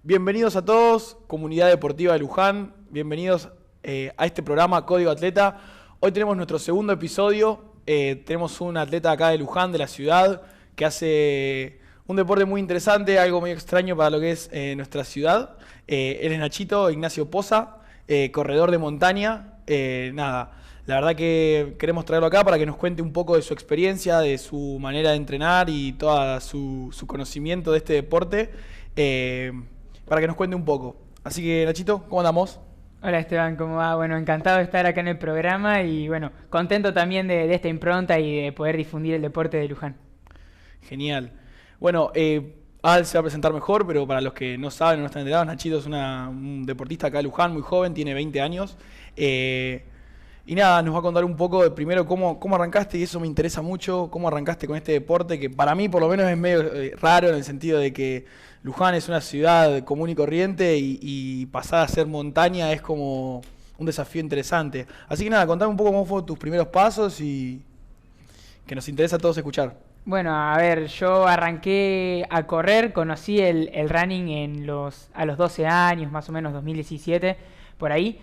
Bienvenidos a todos, comunidad deportiva de Luján, bienvenidos a este programa Código Atleta. Hoy tenemos nuestro segundo episodio, tenemos un atleta acá de Luján, de la ciudad, que hace un deporte muy interesante, algo muy extraño para lo que es nuestra ciudad. Él es Nachito Ignacio Poza, corredor de montaña. La verdad que queremos traerlo acá para que nos cuente un poco de su experiencia, de su manera de entrenar y todo su conocimiento de este deporte. Para que nos cuente un poco. Así que, Nachito, ¿cómo andamos? Hola Esteban, ¿cómo va? Bueno, encantado de estar acá en el programa y bueno, contento también de esta impronta y de poder difundir el deporte de Luján. Genial. Bueno, Al se va a presentar mejor, pero para los que no saben o no están enterados, Nachito es un deportista acá de Luján, muy joven, tiene 20 años. Y nada, nos va a contar un poco de primero cómo arrancaste, y eso me interesa mucho, cómo arrancaste con este deporte, que para mí por lo menos es medio raro en el sentido de que Luján es una ciudad común y corriente y pasar a ser montaña es como un desafío interesante. Así que nada, contame un poco cómo fueron tus primeros pasos y que nos interesa a todos escuchar. Bueno, a ver, yo arranqué a correr, conocí el running a los 12 años, más o menos 2017, por ahí.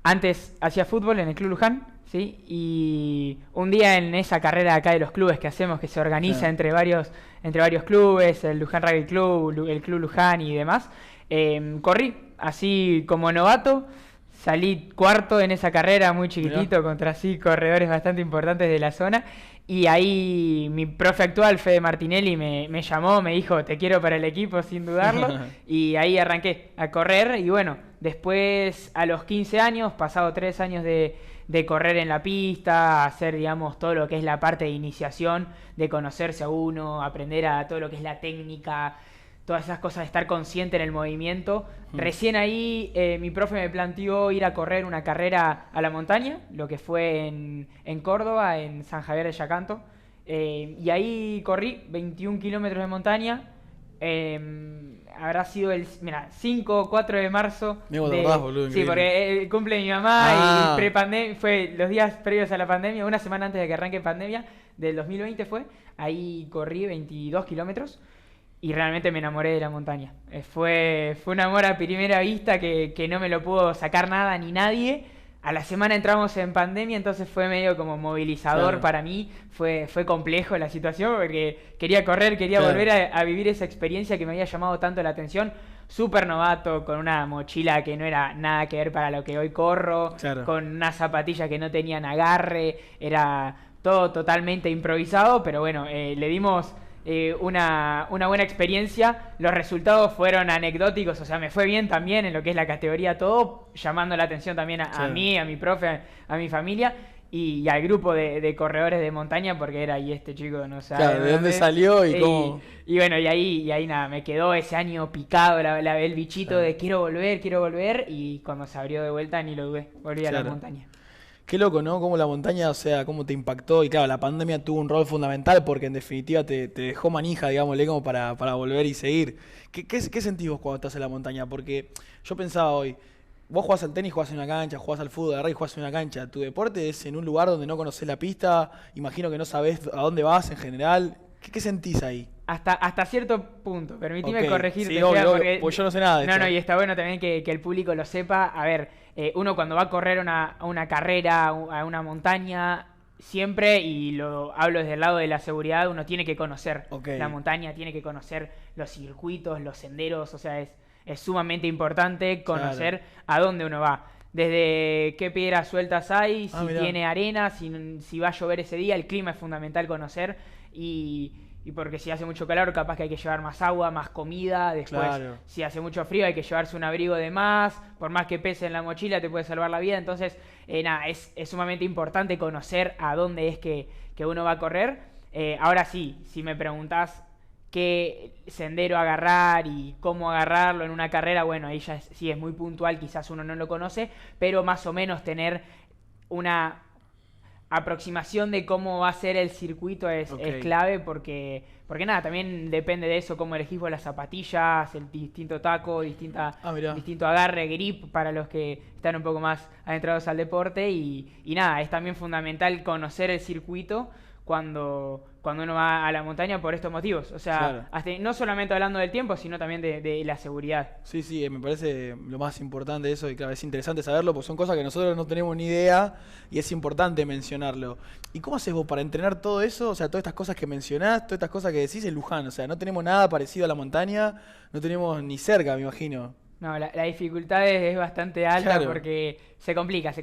Antes hacía fútbol en el Club Luján, ¿sí? Y un día en esa carrera acá de los clubes que hacemos, que se organiza entre varios clubes, el Luján Rugby Club, el Club Luján y demás, corrí así como novato, salí cuarto en esa carrera, muy chiquitito, contra así corredores bastante importantes de la zona. Y ahí mi profe actual, Fede Martinelli, me llamó, me dijo, te quiero para el equipo sin dudarlo. Y ahí arranqué a correr y bueno, después a los 15 años, pasado 3 años de correr en la pista, hacer digamos todo lo que es la parte de iniciación, de conocerse a uno, aprender a todo lo que es la técnica, todas esas cosas de estar consciente en el movimiento. Recién ahí mi profe me planteó ir a correr una carrera a la montaña, lo que fue en Córdoba, en San Javier de Yacanto. Y ahí corrí 21 kilómetros de montaña. Habrá sido el 5 o 4 de marzo. Me acordás, boludo, sí, porque cumple mi mamá y prepandemia, fue los días previos a la pandemia, una semana antes de que arranque pandemia, del 2020 fue. Ahí corrí 22 kilómetros. Y realmente me enamoré de la montaña. Fue un amor a primera vista que no me lo pudo sacar nada ni nadie. A la semana entramos en pandemia, entonces fue medio como movilizador para mí. Fue complejo la situación porque quería correr, quería volver a vivir esa experiencia que me había llamado tanto la atención. Súper novato, con una mochila que no era nada que ver para lo que hoy corro, con unas zapatillas que no tenían agarre. Era todo totalmente improvisado, pero bueno, le dimos una buena experiencia. Los resultados fueron anecdóticos, o sea, me fue bien también en lo que es la categoría todo, llamando la atención también a mí, a mi profe, a mi familia y al grupo de corredores de montaña, porque era ahí este chico, no sabe. Claro, ¿de dónde salió y cómo? Y bueno, y ahí nada, me quedó ese año picado el bichito de quiero volver, y cuando se abrió de vuelta ni lo dudé, volví a la montaña. Qué loco, ¿no? Cómo la montaña, o sea, cómo te impactó. Y claro, la pandemia tuvo un rol fundamental porque en definitiva te dejó manija, digámosle, como para volver y seguir. ¿Qué sentís vos cuando estás en la montaña? Porque yo pensaba hoy, vos jugás al tenis, jugás en una cancha, jugás al fútbol, agarrás y jugás en una cancha. Tu deporte es en un lugar donde no conocés la pista, imagino que no sabés a dónde vas en general. ¿Qué sentís ahí? Hasta cierto punto, permitime corregirte. Sí, obvio, pues yo no sé nada de esto. No, y está bueno también que el público lo sepa. A ver, uno cuando va a correr a una carrera, a una montaña, siempre, y lo hablo desde el lado de la seguridad, uno tiene que conocer la montaña, tiene que conocer los circuitos, los senderos, o sea, es sumamente importante conocer a dónde uno va. Desde qué piedras sueltas hay, si tiene arena, si va a llover ese día, el clima es fundamental conocer y porque si hace mucho calor capaz que hay que llevar más agua, más comida, después si hace mucho frío hay que llevarse un abrigo de más, por más que pese en la mochila te puede salvar la vida, entonces es sumamente importante conocer a dónde es que uno va a correr. Ahora sí, si me preguntás qué sendero agarrar y cómo agarrarlo en una carrera, bueno, ahí ya sí es muy puntual, quizás uno no lo conoce, pero más o menos tener una aproximación de cómo va a ser el circuito es clave porque nada, también depende de eso, cómo elegís vos las zapatillas, el distinto taco, distinto agarre, grip para los que están un poco más adentrados al deporte y nada, es también fundamental conocer el circuito cuando uno va a la montaña por estos motivos. O sea, Claro. no solamente hablando del tiempo, sino también de la seguridad. Sí, sí, me parece lo más importante de eso y claro, es interesante saberlo porque son cosas que nosotros no tenemos ni idea y es importante mencionarlo. ¿Y cómo haces vos para entrenar todo eso? O sea, todas estas cosas que mencionás, todas estas cosas que decís en Luján. O sea, no tenemos nada parecido a la montaña, no tenemos ni cerca, me imagino. No, la dificultad es bastante alta Claro. porque se complica.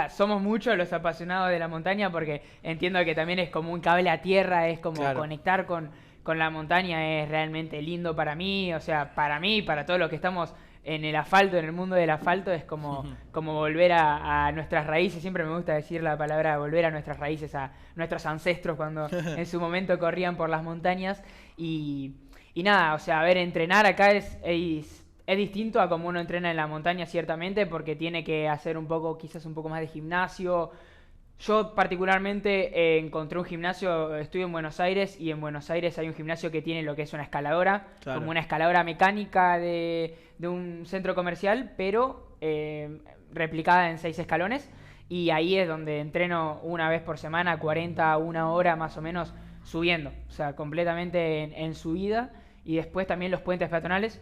Somos muchos los apasionados de la montaña porque entiendo que también es como un cable a tierra, es como Claro. conectar con la montaña es realmente lindo para mí, o sea, para mí, para todos los que estamos en el asfalto, en el mundo del asfalto, es como volver a nuestras raíces. Siempre me gusta decir la palabra volver a nuestras raíces, a nuestros ancestros cuando en su momento corrían por las montañas. Y nada, o sea, a ver, entrenar acá es distinto a como uno entrena en la montaña, ciertamente, porque tiene que hacer quizás un poco más de gimnasio. Yo particularmente encontré un gimnasio, estoy en Buenos Aires y en Buenos Aires hay un gimnasio que tiene lo que es una escaladora, Claro. como una escaladora mecánica de un centro comercial, pero replicada en 6 escalones. Y ahí es donde entreno una vez por semana, 40 a 1 hora más o menos, subiendo, o sea, completamente en subida. Y después también los puentes peatonales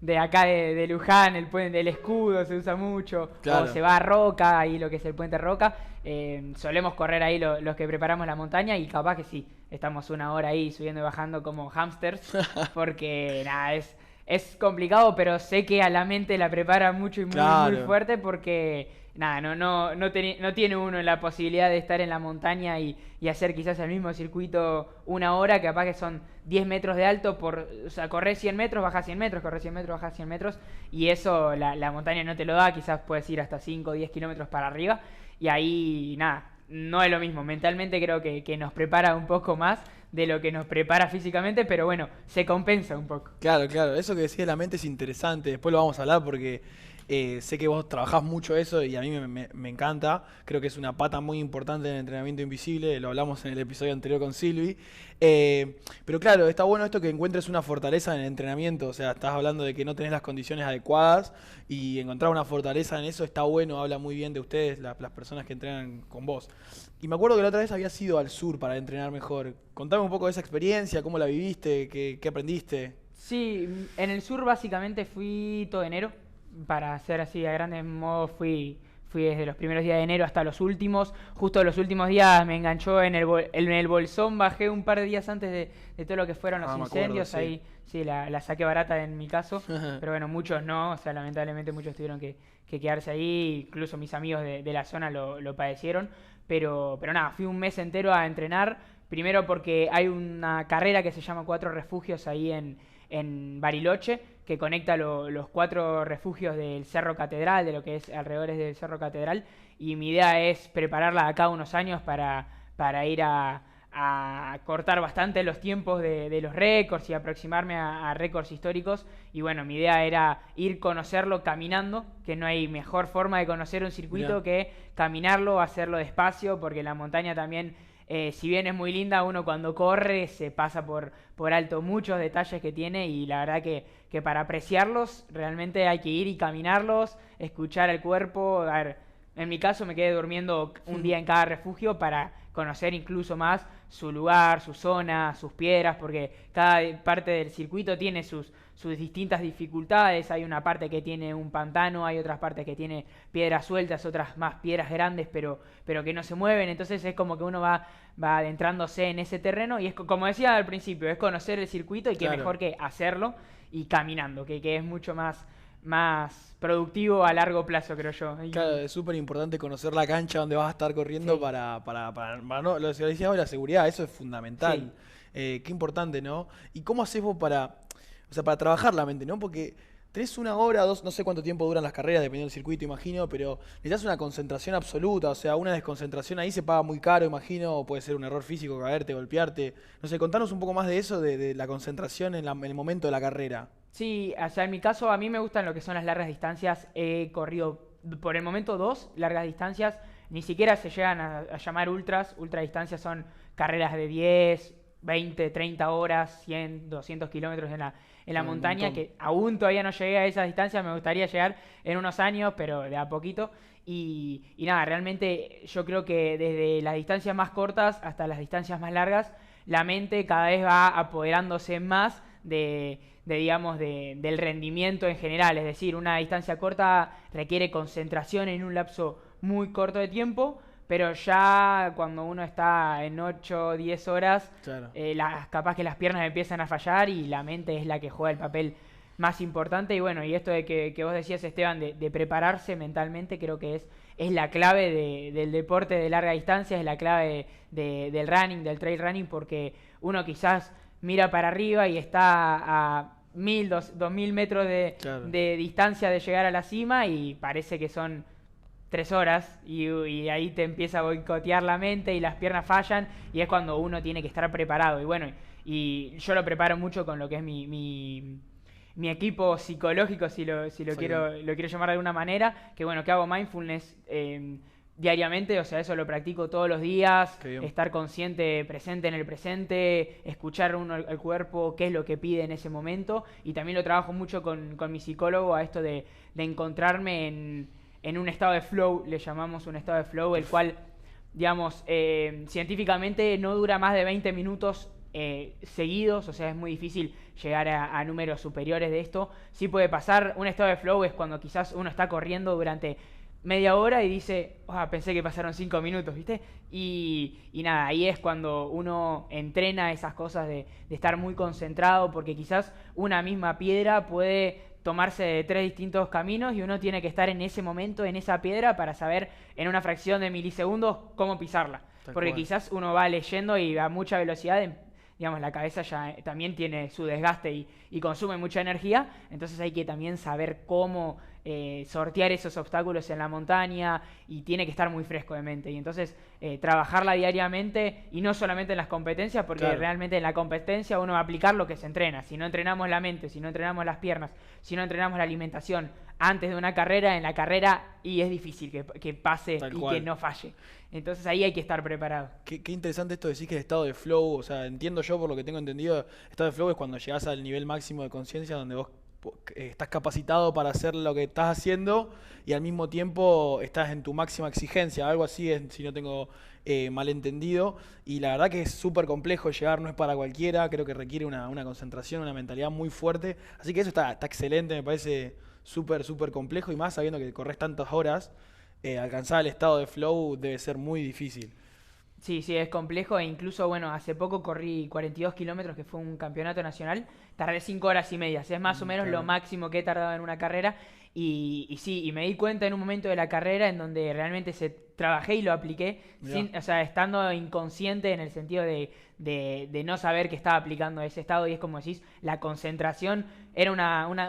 de acá de Luján, el puente del Escudo se usa mucho, Claro. o se va a Roca, ahí lo que es el puente Roca. Solemos correr ahí los que preparamos la montaña y capaz que sí, estamos 1 hora ahí subiendo y bajando como hámsters, porque nada, es complicado, pero sé que a la mente la prepara mucho y muy Claro. fuerte porque nada, no tiene uno la posibilidad de estar en la montaña y hacer quizás el mismo circuito 1 hora, que capaz que son 10 metros de alto, o sea, corres 100 metros, bajas 100 metros, corres 100 metros, bajas 100 metros, y eso la montaña no te lo da, quizás puedes ir hasta 5 o 10 kilómetros para arriba, y ahí nada, no es lo mismo. Mentalmente creo que nos prepara un poco más de lo que nos prepara físicamente, pero bueno, se compensa un poco. Claro, claro, eso que decís de la mente es interesante, después lo vamos a hablar porque sé que vos trabajás mucho eso y a mí me encanta, creo que es una pata muy importante en el entrenamiento invisible, lo hablamos en el episodio anterior con Silvi. Pero claro, está bueno esto que encuentres una fortaleza en el entrenamiento, o sea, estás hablando de que no tenés las condiciones adecuadas y encontrar una fortaleza en eso está bueno, habla muy bien de ustedes, las personas que entrenan con vos. Y me acuerdo que la otra vez habías ido al sur para entrenar mejor. Contame un poco de esa experiencia, cómo la viviste, qué aprendiste. Sí, en el sur básicamente fui todo enero, para hacer así a grandes modos fui desde los primeros días de enero hasta los últimos. Justo los últimos días me enganchó en el Bolsón, bajé un par de días antes de todo lo que fueron los Me acuerdo, incendios, sí. ahí sí la saqué barata en mi caso, pero bueno, muchos no, o sea, lamentablemente muchos tuvieron que quedarse ahí, incluso mis amigos de la zona lo padecieron, pero nada, fui un mes entero a entrenar, primero porque hay una carrera que se llama Cuatro Refugios ahí en Bariloche, que conecta los 4 refugios del Cerro Catedral, de lo que es alrededores del Cerro Catedral, y mi idea es prepararla de acá unos años para ir a cortar bastante los tiempos de los récords y aproximarme a récords históricos. Y bueno, mi idea era ir conocerlo caminando, que no hay mejor forma de conocer un circuito Mirá. que caminarlo, hacerlo despacio, porque la montaña también, si bien es muy linda, uno cuando corre se pasa por alto muchos detalles que tiene, y la verdad que para apreciarlos realmente hay que ir y caminarlos, escuchar el cuerpo. A ver, en mi caso me quedé durmiendo un día en cada refugio para conocer incluso más su lugar, su zona, sus piedras, porque cada parte del circuito tiene sus distintas dificultades. Hay una parte que tiene un pantano, hay otras partes que tiene piedras sueltas, otras más piedras grandes, pero que no se mueven. Entonces es como que uno va adentrándose en ese terreno, y es como decía al principio, es conocer el circuito, y qué Claro. mejor que hacerlo y caminando, que es mucho más productivo a largo plazo, creo yo. Claro, es súper importante conocer la cancha donde vas a estar corriendo Sí. para no, lo que decías vos, la seguridad, eso es fundamental. Qué importante, ¿no? ¿Y cómo haces vos o sea, para trabajar la mente, ¿no? Porque tenés 1 hora, dos, no sé cuánto tiempo duran las carreras, dependiendo del circuito, imagino, pero necesitas una concentración absoluta, o sea, una desconcentración ahí se paga muy caro, imagino, o puede ser un error físico, caerte, golpearte. No sé, contanos un poco más de eso, de la concentración en el momento de la carrera. Sí, o sea, en mi caso a mí me gustan lo que son las largas distancias. He corrido por el momento 2 largas distancias, ni siquiera se llegan a llamar ultras. Ultra distancias son carreras de 10, 20, 30 horas, 100, 200 kilómetros en la Un montaña, montón. que aún todavía no llegué a esa distancia, me gustaría llegar en unos años, pero de a poquito. Y nada, realmente yo creo que desde las distancias más cortas hasta las distancias más largas, la mente cada vez va apoderándose más digamos, del rendimiento en general. Es decir, una distancia corta requiere concentración en un lapso muy corto de tiempo, pero ya cuando uno está en 8 o 10 horas, Claro. capaz que las piernas empiezan a fallar y la mente es la que juega el papel más importante. Y bueno, y esto de que vos decías, Esteban, de prepararse mentalmente, creo que es la clave del deporte de larga distancia, es la clave del running, del trail running, porque uno quizás mira para arriba y está a 2000 metros Claro. de distancia de llegar a la cima y parece que son 3 horas y ahí te empieza a boicotear la mente y las piernas fallan y es cuando uno tiene que estar preparado. Y bueno, y yo lo preparo mucho con lo que es mi equipo psicológico, si lo Sí. quiero llamar de alguna manera, que bueno, que hago mindfulness diariamente, o sea, eso lo practico todos los días, Qué bien. estar consciente, presente en el presente, escuchar uno el cuerpo, qué es lo que pide en ese momento, y también lo trabajo mucho con mi psicólogo a esto de encontrarme en un estado de flow, le llamamos un estado de flow, el cual, digamos, científicamente no dura más de 20 minutos seguidos, o sea, es muy difícil llegar a números superiores de esto. Sí puede pasar, un estado de flow es cuando quizás uno está corriendo durante media hora y dice, pensé que pasaron 5 minutos, ¿viste? Y nada, ahí es cuando uno entrena esas cosas de estar muy concentrado, porque quizás una misma piedra puede tomarse de 3 distintos caminos y uno tiene que estar en ese momento, en esa piedra, para saber en una fracción de milisegundos cómo pisarla. Tal Porque cual. quizás uno va leyendo y a mucha velocidad, digamos, la cabeza ya también tiene su desgaste y consume mucha energía, entonces hay que también saber cómo sortear esos obstáculos en la montaña y tiene que estar muy fresco de mente. Y entonces trabajarla diariamente y no solamente en las competencias, porque Claro. realmente en la competencia uno va a aplicar lo que se entrena. Si no entrenamos la mente, si no entrenamos las piernas, si no entrenamos la alimentación antes de una carrera, en la carrera y es difícil que pase Tal y que cual. no falle. Entonces ahí hay que estar preparado. Qué interesante esto de decir que el estado de flow, o sea, entiendo yo por lo que tengo entendido, estado de flow es cuando llegas al nivel máximo de conciencia donde vos estás capacitado para hacer lo que estás haciendo y al mismo tiempo estás en tu máxima exigencia, algo así es, si no tengo malentendido, y la verdad que es súper complejo llegar, no es para cualquiera, creo que requiere una concentración, una mentalidad muy fuerte, así que eso está excelente, me parece súper complejo y más sabiendo que corres tantas horas, alcanzar el estado de flow debe ser muy difícil. Sí, sí, es complejo e incluso, bueno, hace poco corrí 42 kilómetros, que fue un campeonato nacional, tardé 5 horas y media, es más o menos lo Claro. máximo que he tardado en una carrera y sí, y me di cuenta en un momento de la carrera en donde realmente trabajé y lo apliqué, Mirá, o sea, estando inconsciente en el sentido de no saber que estaba aplicando ese estado y es como decís, la concentración era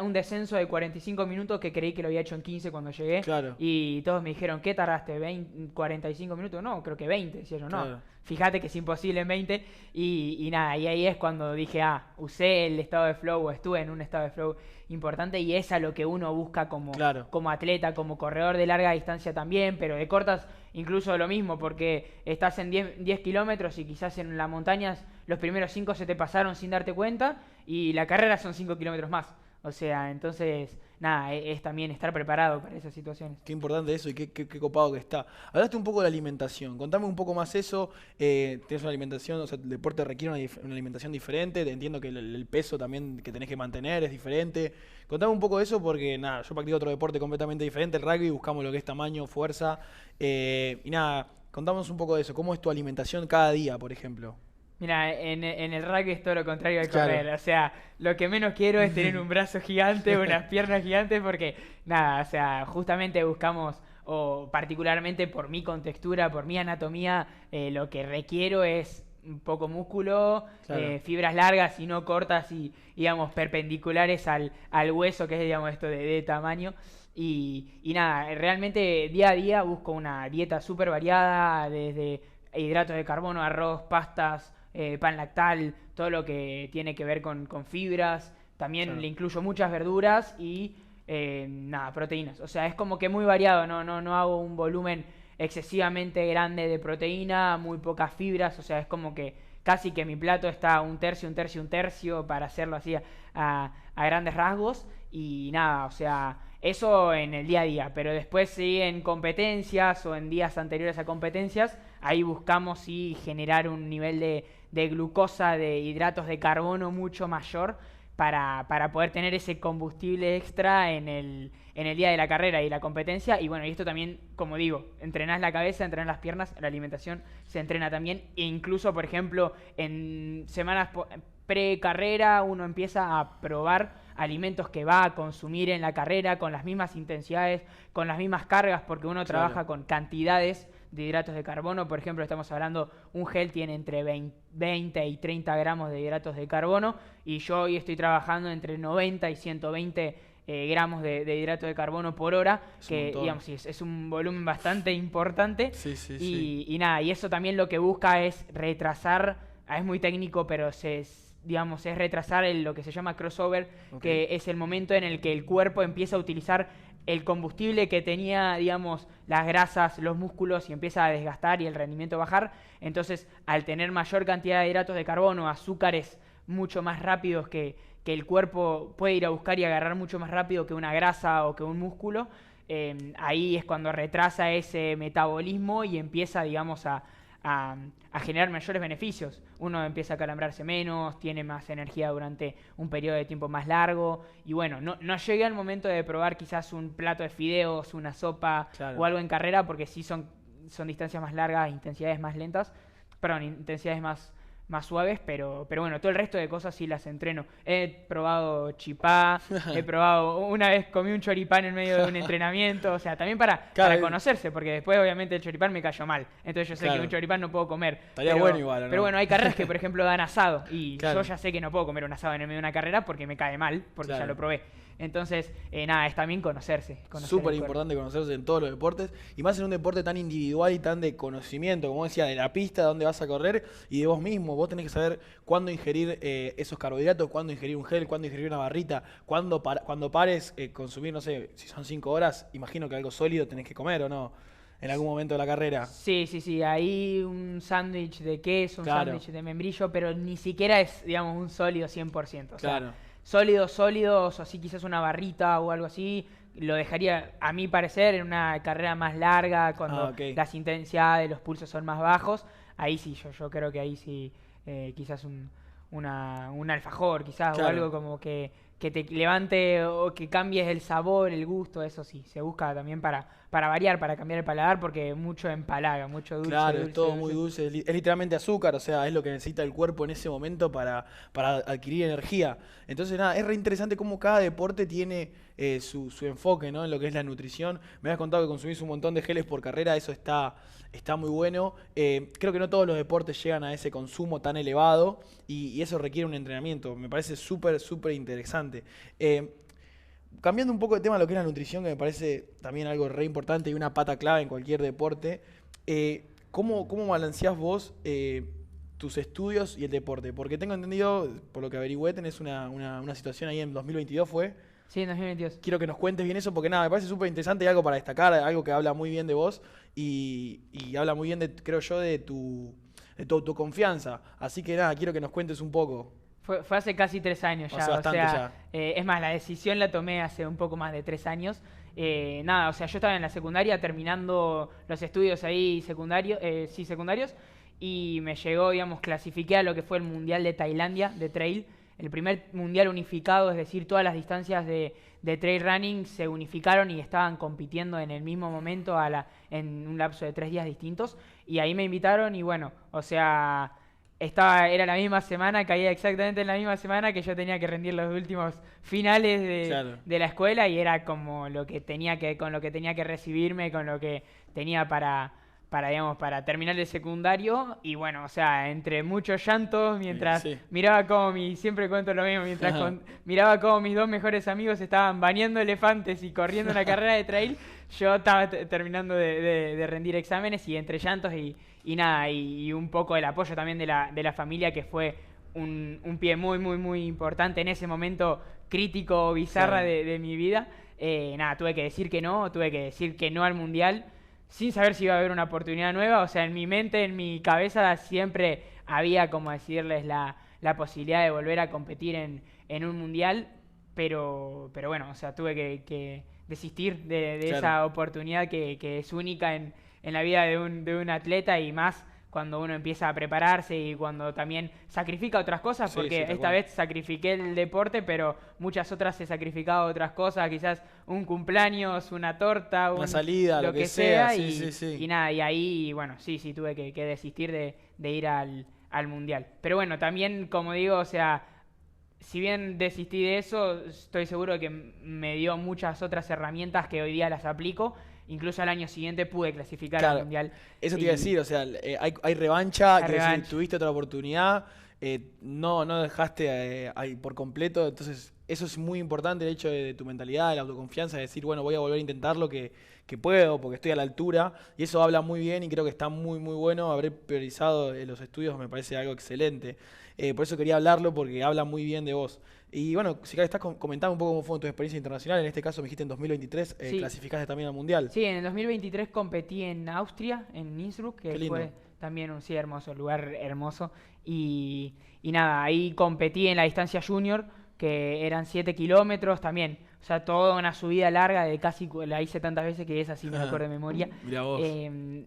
un descenso de 45 minutos que creí que lo había hecho en 15 cuando llegué claro, y todos me dijeron, ¿qué tardaste? ¿45 minutos? No, creo que 20. Decía yo, no. claro, Fíjate que es imposible en 20. Y nada, y ahí es cuando dije, usé el estado de flow o estuve en un estado de flow importante y es a lo que uno busca claro. como atleta, como corredor de larga distancia también, pero de cortas incluso lo mismo, porque estás en 10 kilómetros y quizás en las montañas los primeros 5 se te pasaron sin darte cuenta y la carrera son 5 kilómetros más. O sea, entonces, nada, es también estar preparado para esas situaciones. Qué importante eso y qué copado que está. Hablaste un poco de la alimentación. Contame un poco más eso. Tenés una alimentación, o sea, el deporte requiere una alimentación diferente. Entiendo que el peso también que tenés que mantener es diferente. Contame un poco de eso porque, nada, yo practico otro deporte completamente diferente, el rugby, buscamos lo que es tamaño, fuerza. Y nada, contamos un poco de eso. ¿Cómo es tu alimentación cada día, por ejemplo? Mira, en el rugby es todo lo contrario al Claro. correr. O sea, lo que menos quiero es tener un brazo gigante, unas piernas gigantes, porque nada, o sea, justamente buscamos, o particularmente por mi contextura, por mi anatomía, lo que requiero es un poco músculo, Claro. fibras largas y no cortas y, digamos, perpendiculares al hueso, que es, digamos, esto de tamaño. Y nada, realmente día a día busco una dieta súper variada, desde hidratos de carbono, arroz, pastas, pan lactal, todo lo que tiene que ver con fibras. También Claro. le incluyo muchas verduras y nada, proteínas. O sea, es como que muy variado, no hago un volumen excesivamente grande de proteína, muy pocas fibras, o sea, es como casi que mi plato está un tercio, para hacerlo así a grandes rasgos. Y nada, o sea, eso en el día a día. Pero después sí en competencias o en días anteriores a competencias, ahí buscamos sí generar un nivel de glucosa, de hidratos de carbono mucho mayor para poder tener ese combustible extra en el día de la carrera y la competencia. Y bueno, y esto también, como digo, entrenás la cabeza, entrenás las piernas, la alimentación se entrena también. E incluso, por ejemplo, en semanas pre-carrera uno empieza a probar alimentos que va a consumir en la carrera con las mismas intensidades, con las mismas cargas, porque uno trabaja con cantidades de hidratos de carbono. Por ejemplo, estamos hablando, un gel tiene entre 20 y 30 gramos de hidratos de carbono, y yo hoy estoy trabajando entre 90 y 120 gramos de hidratos de carbono por hora, que digamos, es un volumen bastante importante. Y nada, y eso también lo que busca es retrasar, es muy técnico, pero digamos, es retrasar lo que se llama crossover, que es el momento en el que el cuerpo empieza a utilizar el combustible que tenía, digamos, las grasas, los músculos, y empieza a desgastar y el rendimiento bajar. Entonces, al tener mayor cantidad de hidratos de carbono, azúcares mucho más rápidos que el cuerpo puede ir a buscar y agarrar mucho más rápido que una grasa o que un músculo, ahí es cuando retrasa ese metabolismo y empieza, digamos, a generar mayores beneficios. Uno empieza a calambrarse menos, tiene más energía durante un periodo de tiempo más largo. Y bueno, no llegué al momento de probar quizás un plato de fideos, una sopa o algo en carrera, porque sí son distancias más largas, intensidades más lentas, perdón, intensidades más suaves, pero bueno, todo el resto de cosas sí las entreno. He probado chipá, una vez comí un choripán en medio de un entrenamiento, o sea, también para conocerse, porque después obviamente el choripán me cayó mal, entonces yo sé que un choripán no puedo comer. Estaría bueno igual, ¿no? Pero bueno, hay carreras que por ejemplo dan asado, y yo ya sé que no puedo comer un asado en el medio de una carrera porque me cae mal, porque ya lo probé. Entonces, nada, es también conocerse. Súper importante conocerse en todos los deportes, y más en un deporte tan individual y tan de conocimiento, como decía, de la pista, dónde vas a correr, y de vos mismo. Vos tenés que saber cuándo ingerir esos carbohidratos, cuándo ingerir un gel, cuándo ingerir una barrita, cuando pares consumir, no sé, si son 5 horas, imagino que algo sólido tenés que comer, ¿o no? En algún momento de la carrera. Sí, ahí un sándwich de queso, un sándwich de membrillo, pero ni siquiera es, digamos, un sólido 100%. O sea, sólidos, así quizás una barrita o algo así, lo dejaría, a mi parecer, en una carrera más larga, cuando las intensidades, los pulsos son más bajos. Ahí sí, yo creo que ahí sí, quizás un alfajor, quizás, o algo como que te levante o que cambies el sabor, el gusto. Eso sí, se busca también para variar, para cambiar el paladar, porque mucho empalaga, mucho dulce. Claro, es todo muy dulce, es literalmente azúcar, o sea, es lo que necesita el cuerpo en ese momento para adquirir energía. Entonces nada, es re interesante cómo cada deporte tiene su enfoque, ¿no? En lo que es la nutrición. Me habías contado que consumís un montón de geles por carrera, eso está muy bueno. Creo que no todos los deportes llegan a ese consumo tan elevado, y eso requiere un entrenamiento. Me parece súper interesante. Cambiando un poco de tema, lo que es la nutrición, que me parece también algo re importante y una pata clave en cualquier deporte. ¿Cómo balanceás vos tus estudios y el deporte? Porque tengo entendido, por lo que averigüé, tenés una situación ahí en 2022, ¿fue? Sí, en 2022. Quiero que nos cuentes bien eso, porque nada, me parece súper interesante y algo para destacar, algo que habla muy bien de vos y habla muy bien, creo yo, de tu confianza. Así que nada, quiero que nos cuentes un poco. Fue hace casi 3 años ya, bastante ya. Es más, la decisión la tomé hace un poco más de 3 años. Nada, o sea, yo estaba en la secundaria terminando los estudios ahí secundarios, y me llegó, digamos, clasifiqué a lo que fue el Mundial de Tailandia de trail, el primer mundial unificado, es decir, todas las distancias de trail running se unificaron y estaban compitiendo en el mismo momento en un lapso de 3 días distintos, y ahí me invitaron y bueno, o sea, era la misma semana, caía exactamente en la misma semana que yo tenía que rendir los últimos finales de la escuela, y era como con lo que tenía que recibirme, con lo que tenía para terminar el secundario. Y bueno, o sea, entre muchos llantos, mientras miraba como siempre cuento lo mismo, mientras miraba como mis 2 mejores amigos estaban baneando elefantes y corriendo una carrera de trail, yo estaba terminando de rendir exámenes, y entre llantos y nada, y un poco el apoyo también de la familia, que fue un pie muy importante en ese momento crítico, bizarra de mi vida. Nada, tuve que decir que no al Mundial, sin saber si iba a haber una oportunidad nueva. O sea, en mi mente, en mi cabeza, siempre había, como decirles, la posibilidad de volver a competir en un mundial, pero bueno, o sea, tuve que desistir de Claro. esa oportunidad que es única en la vida de un atleta, y más cuando uno empieza a prepararse y cuando también sacrifica otras cosas, Sí, porque sí, tal esta cual. vez sacrifiqué el deporte, pero muchas otras he sacrificado otras cosas, quizás un cumpleaños, una torta, Una salida, lo que sea, sí, y, sí, sí. y nada, y ahí, bueno, sí, tuve que desistir de ir al mundial. Pero bueno, también, como digo, o sea, si bien desistí de eso, estoy seguro de que me dio muchas otras herramientas que hoy día las aplico. Incluso al año siguiente pude clasificar al Claro, mundial. eso te iba a Y decir, o sea, hay revancha, la que decir, revancha. tuviste otra oportunidad, no dejaste ahí por completo, entonces eso es muy importante, el hecho de tu mentalidad, de la autoconfianza, de decir, bueno, voy a volver a intentarlo, que puedo, porque estoy a la altura, y eso habla muy bien y creo que está muy, muy bueno. Haber priorizado los estudios me parece algo excelente. Por eso quería hablarlo, porque habla muy bien de vos. Y bueno, si estás comentando un poco cómo fue tu experiencia internacional, en este caso me dijiste en 2023, Sí, clasificaste también al Mundial. sí, en el 2023 competí en Austria, en Innsbruck, Qué que lindo. fue también un sí hermoso, lugar hermoso. Y nada, ahí competí en la distancia junior, que eran 7 kilómetros también. O sea, toda una subida larga de casi, la hice tantas veces que esa sí me la acuerdo de memoria. Mirá vos.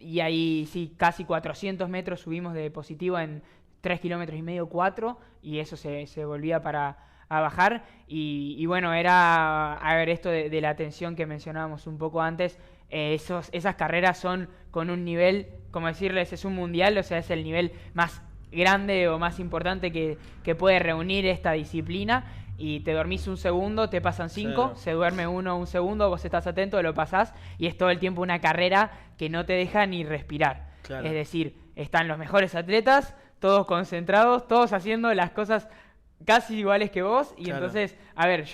Y ahí sí, casi 400 metros subimos de positivo en 3 kilómetros y medio, 4, y eso se volvía para a bajar. Y bueno, era, a ver, esto de la tensión que mencionábamos un poco antes, esas carreras son con un nivel, como decirles, es un mundial, o sea, es el nivel más grande o más importante que puede reunir esta disciplina. Y te dormís un segundo, te pasan 5, Claro, se duerme uno un segundo, vos estás atento, lo pasás, y es todo el tiempo una carrera que no te deja ni respirar. Es claro, decir, están los mejores atletas, todos concentrados, todos haciendo las cosas casi iguales que vos. Y claro. entonces, a ver,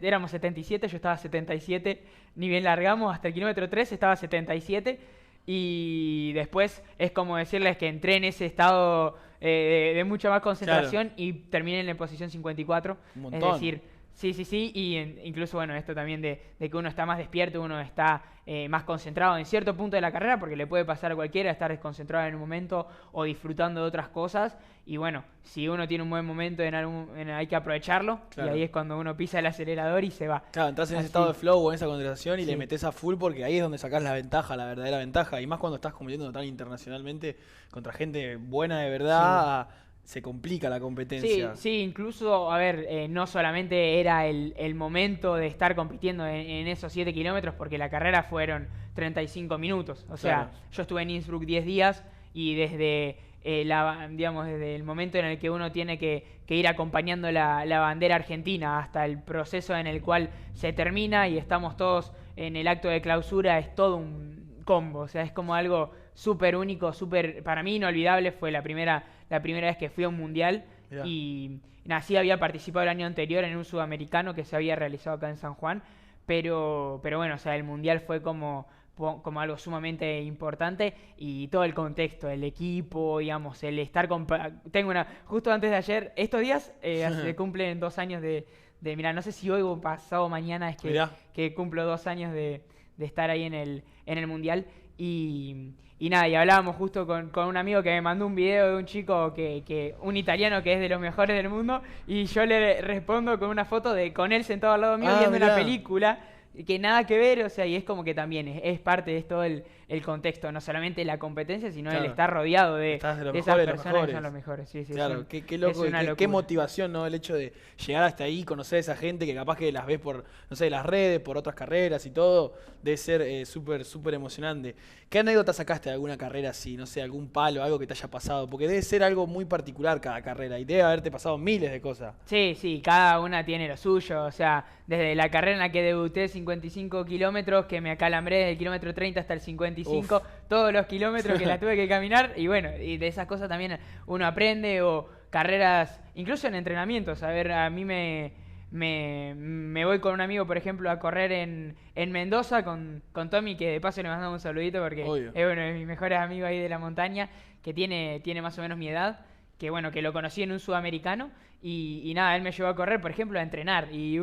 éramos 77, yo estaba 77, ni bien largamos, hasta el kilómetro 3 estaba 77. Y después es como decirles que entré en ese estado de mucha más Claro, concentración y terminé en la posición 54. un Es montón. decir, sí, y incluso, bueno, esto también de que uno está más despierto, uno está más concentrado en cierto punto de la carrera, porque le puede pasar a cualquiera estar desconcentrado en un momento o disfrutando de otras cosas. Y bueno, si uno tiene un buen momento, hay que aprovecharlo, y Claro. ahí es cuando uno pisa el acelerador y se va. Claro, entras en ese estado Así, de flow o en esa concentración y le sí. metes a full porque ahí es donde sacás la ventaja, la verdadera ventaja. Y más cuando estás compitiendo tan internacionalmente contra gente buena de Sí. verdad, se complica la Sí, competencia. sí, incluso, a ver, no solamente era el momento de estar compitiendo en esos 7 kilómetros, porque la carrera fueron 35 minutos. O sea, Claro, yo estuve en Innsbruck 10 días y desde, digamos, desde el momento en el que uno tiene que ir acompañando la bandera argentina hasta el proceso en el cual se termina y estamos todos en el acto de clausura, es todo un combo. O sea, es como algo súper único, súper, para mí inolvidable. Fue la primera vez que fui a un mundial. mirá. Y nada, sí había participado el año anterior en un sudamericano que se había realizado acá en San Juan, pero bueno, o sea, el mundial fue como algo sumamente importante, y todo el contexto, el equipo, digamos, el estar tengo justo antes de ayer, estos días se cumplen 2 años mira, no sé si hoy o pasado mañana es Mirá. que cumplo 2 años de estar ahí en el mundial. Y nada, y hablábamos justo con un amigo que me mandó un video de un chico un italiano que es de los mejores del mundo, y yo le respondo con una foto con él sentado al lado mío Ah, viendo una mirá. película que nada que ver. O sea, y es como que también es parte de todo el contexto, no solamente la competencia, sino el Claro. estar rodeado Estás de los de esas mejores, los personas que mejores. son los mejores. Sí, Claro, qué es loco, una qué locura. motivación, ¿no? El hecho de llegar hasta ahí, conocer a esa gente que capaz que las ves por, no sé, las redes, por otras carreras y todo, debe ser súper, súper emocionante. ¿Qué anécdota sacaste de alguna carrera así? No sé, algún palo, algo que te haya pasado, porque debe ser algo muy particular cada carrera y debe haberte pasado miles de cosas. Sí, cada una tiene lo suyo. O sea, desde la carrera en la que debuté, 55 kilómetros, que me acalambré desde el kilómetro 30 hasta el 55, Uf. todos los kilómetros que la tuve que caminar. Y bueno, y de esas cosas también uno aprende, o carreras, incluso en entrenamientos. A ver, a mí me voy con un amigo, por ejemplo, a correr en Mendoza con Tommy, que de paso le mandamos un saludito porque Obvio. es uno de mis mejores amigos ahí de la montaña, que tiene más o menos mi edad. bueno, que lo conocí en un sudamericano y nada, él me llevó a correr, por ejemplo, a entrenar y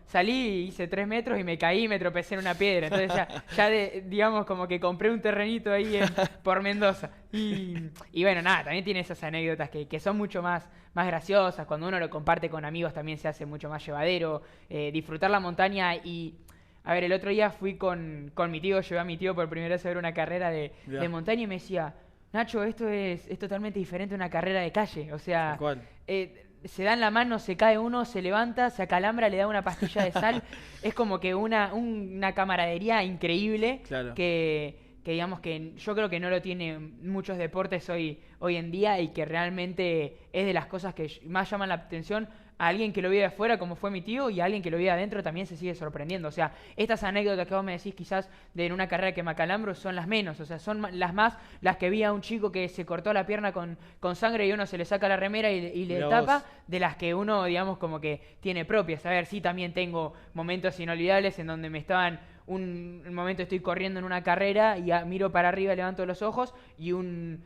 salí, hice 3 metros y me caí y me tropecé en una piedra, entonces digamos como que compré un terrenito ahí por Mendoza y bueno, nada, también tiene esas anécdotas que son mucho más graciosas, cuando uno lo comparte con amigos también se hace mucho más llevadero, disfrutar la montaña y... A ver, el otro día fui con mi tío, llevé a mi tío por primera vez a ver una carrera de montaña y me decía, Nacho, esto es totalmente diferente a una carrera de calle. O sea, se dan la mano, se cae uno, se levanta, se acalambra, le da una pastilla de sal. Es como que una camaradería increíble Claro. que digamos que yo creo que no lo tienen muchos deportes hoy en día y que realmente es de las cosas que más llaman la atención a alguien que lo vive de afuera, como fue mi tío, y a alguien que lo vive adentro también se sigue sorprendiendo. O sea, estas anécdotas que vos me decís quizás de en una carrera que me acalambro son las menos. O sea, son las que vi a un chico que se cortó la pierna con sangre y uno se le saca la remera y le tapa, de las que uno, digamos, como que tiene propias. A ver, sí, también tengo momentos inolvidables en donde un momento estoy corriendo en una carrera y miro para arriba, levanto los ojos y un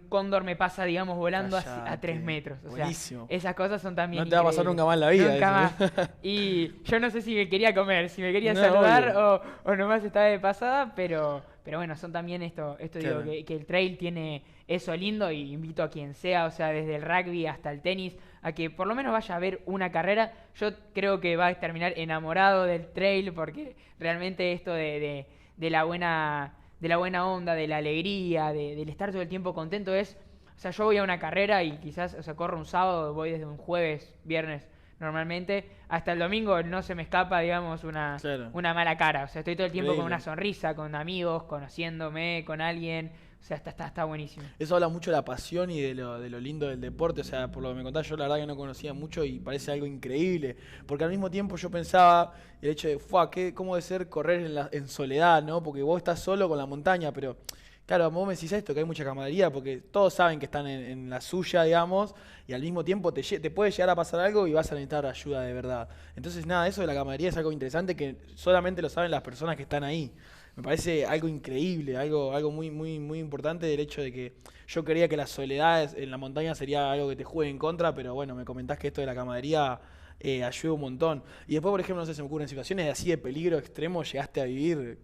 cóndor me pasa, digamos, volando a 3 metros. O buenísimo. sea, esas cosas son también no te va a pasar nunca más en la vida. Nunca más. Y yo no sé si me quería comer, si me quería saludar o nomás estaba de pasada, pero bueno, son también esto claro. digo, que el trail tiene eso lindo y invito a quien sea, o sea, desde el rugby hasta el tenis, a que por lo menos vaya a ver una carrera. Yo creo que va a terminar enamorado del trail porque realmente esto de la buena onda, de la alegría, del estar todo el tiempo contento o sea, yo voy a una carrera y quizás, o sea, corro un sábado, voy desde un jueves, viernes, normalmente, hasta el domingo no se me escapa, digamos, una mala cara. O sea, estoy todo el tiempo con una sonrisa, con amigos, conociéndome, con alguien. O sea, está buenísimo. Eso habla mucho de la pasión y de lo lindo del deporte. O sea, por lo que me contás, yo la verdad que no conocía mucho y parece algo increíble. Porque al mismo tiempo yo pensaba el hecho de, ¿cómo de ser correr en soledad, ¿no? Porque vos estás solo con la montaña, pero claro, vos me decís esto, que hay mucha camaradería, porque todos saben que están en la suya, digamos, y al mismo tiempo te puede llegar a pasar algo y vas a necesitar ayuda de verdad. Entonces, nada, eso de la camaradería es algo interesante que solamente lo saben las personas que están ahí. Me parece algo increíble, algo muy, muy, muy importante del hecho de que yo creía que la soledad en la montaña sería algo que te juegue en contra, pero bueno, me comentás que esto de la camaradería ayuda un montón. Y después, por ejemplo, no sé, se me ocurren situaciones así de peligro extremo, llegaste a vivir.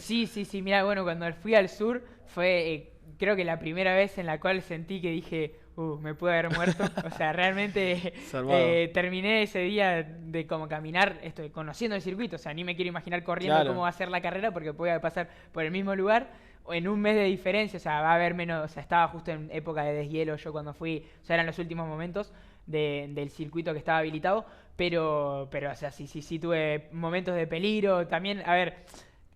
Sí, mira, bueno, cuando fui al sur fue creo que la primera vez en la cual sentí que dije, me pude haber muerto. O sea, realmente terminé ese día de como caminar, conociendo el circuito. O sea, ni me quiero imaginar corriendo cómo va a ser la carrera porque puede pasar por el mismo lugar en un mes de diferencia. O sea, va a haber menos, o sea, estaba justo en época de deshielo yo cuando fui, o sea, eran los últimos momentos del circuito que estaba habilitado, pero o sea, sí tuve momentos de peligro. También, a ver,